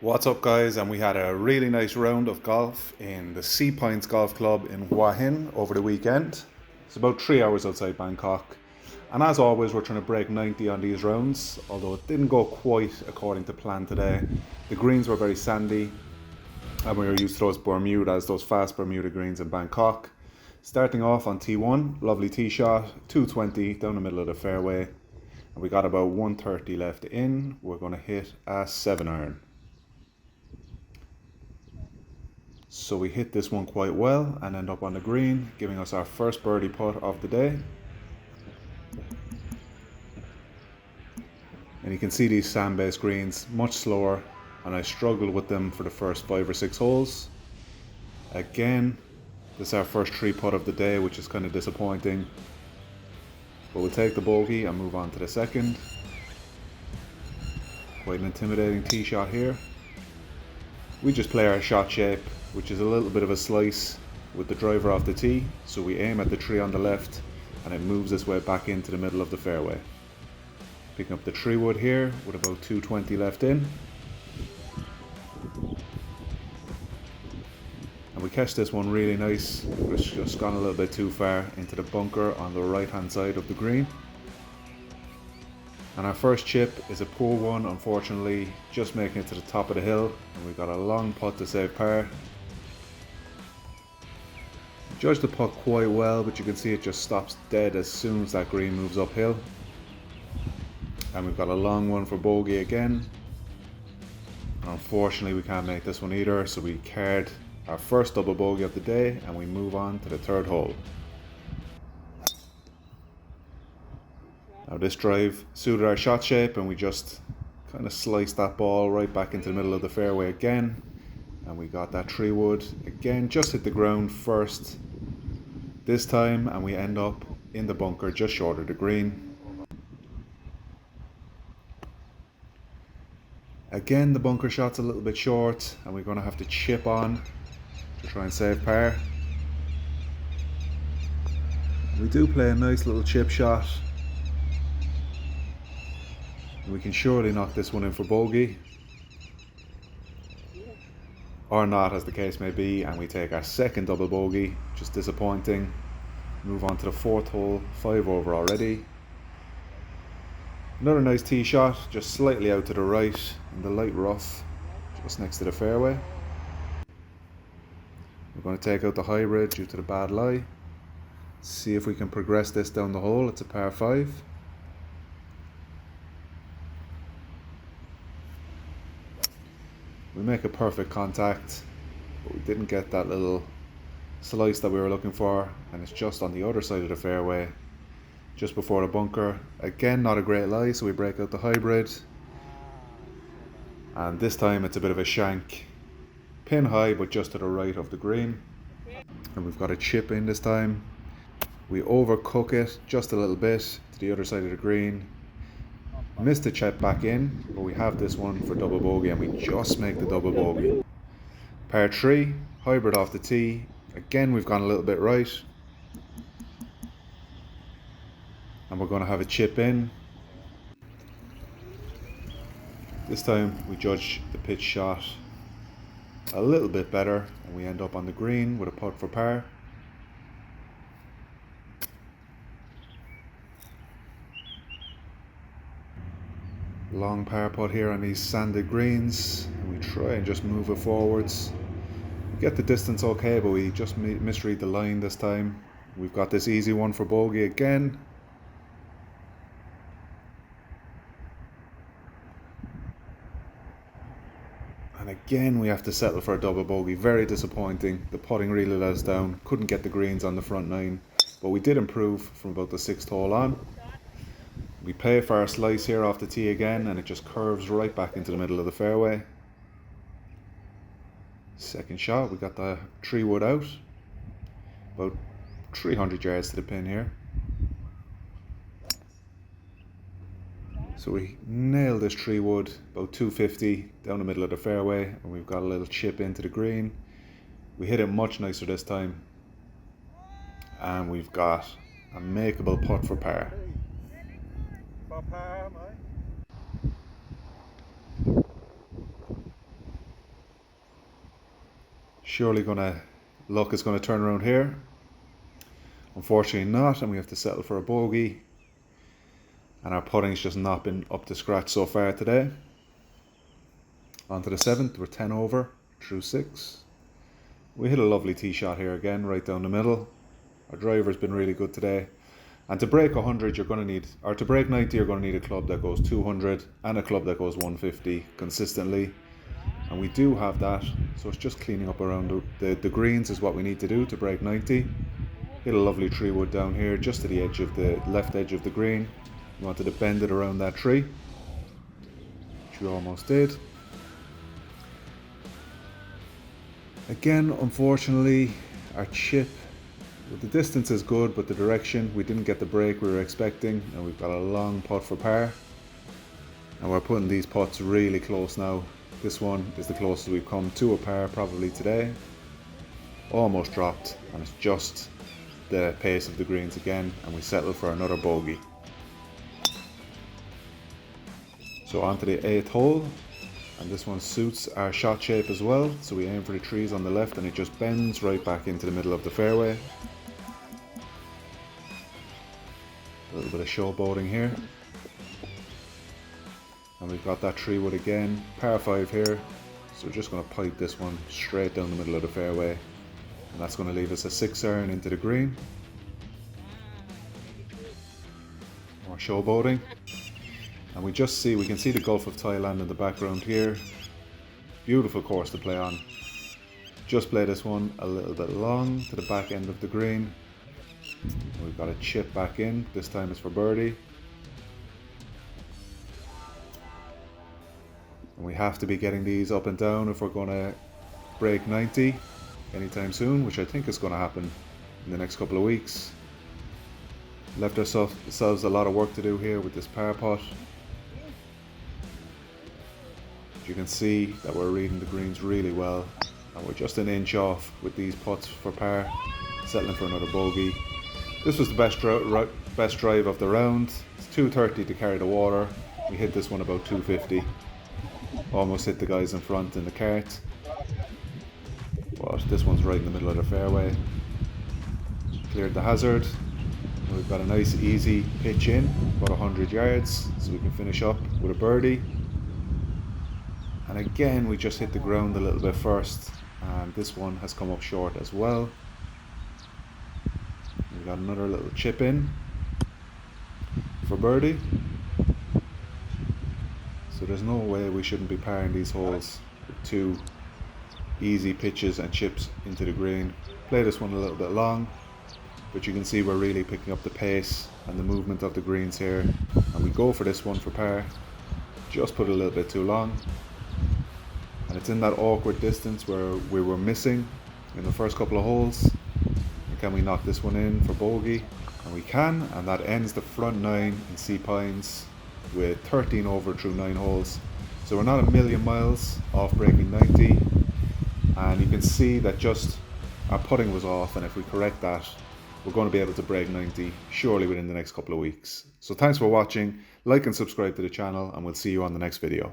What's up, guys? And we had a really nice round of golf in the Seapines Golf Club in Hua Hin over the weekend. It's about 3 hours outside Bangkok. And as always, we're trying to break 90 on these rounds, although it didn't go quite according to plan today. The greens were very sandy, and we were used to those Bermudas, those fast Bermuda greens in Bangkok. Starting off on T1, lovely tee shot, 220 down the middle of the fairway. And we got about 130 left in. We're going to hit a 7-iron. So we hit this one quite well and end up on the green, giving us our first birdie putt of the day. And you can see these sand-based greens much slower, and I struggled with them for the first 5 or 6 holes. Again, this is our first tree putt of the day, which is kind of disappointing. But we'll take the bogey and move on to the second. Quite an intimidating tee shot here. We just play our shot shape, which is a little bit of a slice with the driver off the tee. So we aim at the tree on the left and it moves its way back into the middle of the fairway. Picking up the tree wood here with about 220 left in. And we catch this one really nice. It's just gone a little bit too far into the bunker on the right hand side of the green. And our first chip is a poor one, unfortunately, just making it to the top of the hill. And we've got a long putt to save par. Judged the putt quite well, but you can see it just stops dead as soon as that green moves uphill. And we've got a long one for bogey again. Unfortunately, we can't make this one either, so we card our first double bogey of the day and we move on to the third hole. Now this drive suited our shot shape and we just kind of sliced that ball right back into the middle of the fairway again. And we got that tree wood again, just hit the ground first this time, and we end up in the bunker just short of the green. Again, the bunker shot's a little bit short and we're going to have to chip on to try and save par. We do play a nice little chip shot. We can surely knock this one in for bogey. Or not, as the case may be, and we take our second double bogey. Just disappointing. Move on to the fourth hole, 5 over already. Another nice tee shot, just slightly out to the right in the light rough, just next to the fairway. We're going to take out the hybrid due to the bad lie. See if we can progress this down the hole. It's a par 5. We make a perfect contact, but we didn't get that little slice that we were looking for, and it's just on the other side of the fairway, just before the bunker. Again, not a great lie, so we break out the hybrid, and this time it's a bit of a shank, pin high but just to the right of the green, and we've got a chip in this time. We overcook it just a little bit to the other side of the green. Missed the chip back in, but we have this one for double bogey and we just make the double bogey. Par 3, hybrid off the tee. Again, we've gone a little bit right. And we're going to have a chip in. This time we judge the pitch shot a little bit better and we end up on the green with a putt for par. Long par putt here on these sanded greens, and we try and just move it forwards. We get the distance okay, but we just misread the line this time. We've got this easy one for bogey again. And again we have to settle for a double bogey. Very disappointing. The putting really let us down. Couldn't get the greens on the front 9, but we did improve from about the 6th hole on. We pay for our slice here off the tee again, and it just curves right back into the middle of the fairway. Second shot, we got the tree wood out. About 300 yards to the pin here. So we nail this tree wood, about 250 down the middle of the fairway, and we've got a little chip into the green. We hit it much nicer this time. And we've got a makeable putt for par. Surely luck is gonna turn around here. Unfortunately not, and we have to settle for a bogey. And our putting's just not been up to scratch so far today. On to the 7th, we're 10 over, through 6. We hit a lovely tee shot here again, right down the middle. Our driver's been really good today. And to break 100, you're gonna need, or to break 90, you're gonna need a club that goes 200 and a club that goes 150 consistently. And we do have that, so it's just cleaning up around the greens is what we need to do to break 90. Hit a lovely tree wood down here, just to the edge of the left edge of the green. We wanted to bend it around that tree, which we almost did. Again, unfortunately, our chip, the distance is good, but the direction, we didn't get the break we were expecting, and we've got a long putt for par. And we're putting these putts really close now. This one is the closest we've come to a par probably today. Almost dropped, and it's just the pace of the greens again, and we settle for another bogey. So on to the 8th hole, and this one suits our shot shape as well. So we aim for the trees on the left, and it just bends right back into the middle of the fairway. A little bit of showboating here. And we've got that tree wood again, par 5 here. So we're just going to pipe this one straight down the middle of the fairway. And that's going to leave us a 6-iron into the green. More showboating. And we can see the Gulf of Thailand in the background here. Beautiful course to play on. Just play this one a little bit long to the back end of the green. We've got a chip back in, this time it's for birdie. And we have to be getting these up and down if we're going to break 90 anytime soon, which I think is going to happen in the next couple of weeks. Left ourselves a lot of work to do here with this par putt. You can see that we're reading the greens really well, and we're just an inch off with these putts for par, settling for another bogey. This was the best drive of the round. It's 230 to carry the water. We hit this one about 250. Almost hit the guys in front in the cart. But this one's right in the middle of the fairway. Cleared the hazard. And we've got a nice easy pitch in, about 100 yards, so we can finish up with a birdie. And again, we just hit the ground a little bit first, and this one has come up short as well. We've got another little chip in for birdie. So there's no way we shouldn't be parring these holes with 2 easy pitches and chips into the green. Play this one a little bit long, but you can see we're really picking up the pace and the movement of the greens here. And we go for this one for par. Just put it a little bit too long. And it's in that awkward distance where we were missing in the first couple of holes. And can we knock this one in for bogey? And we can, and that ends the front 9 in Seapines with 13 over through 9 holes. So we're not a million miles off breaking 90. And you can see that just our putting was off, and if we correct that, we're going to be able to break 90 surely within the next couple of weeks. So thanks for watching, like and subscribe to the channel, and we'll see you on the next video.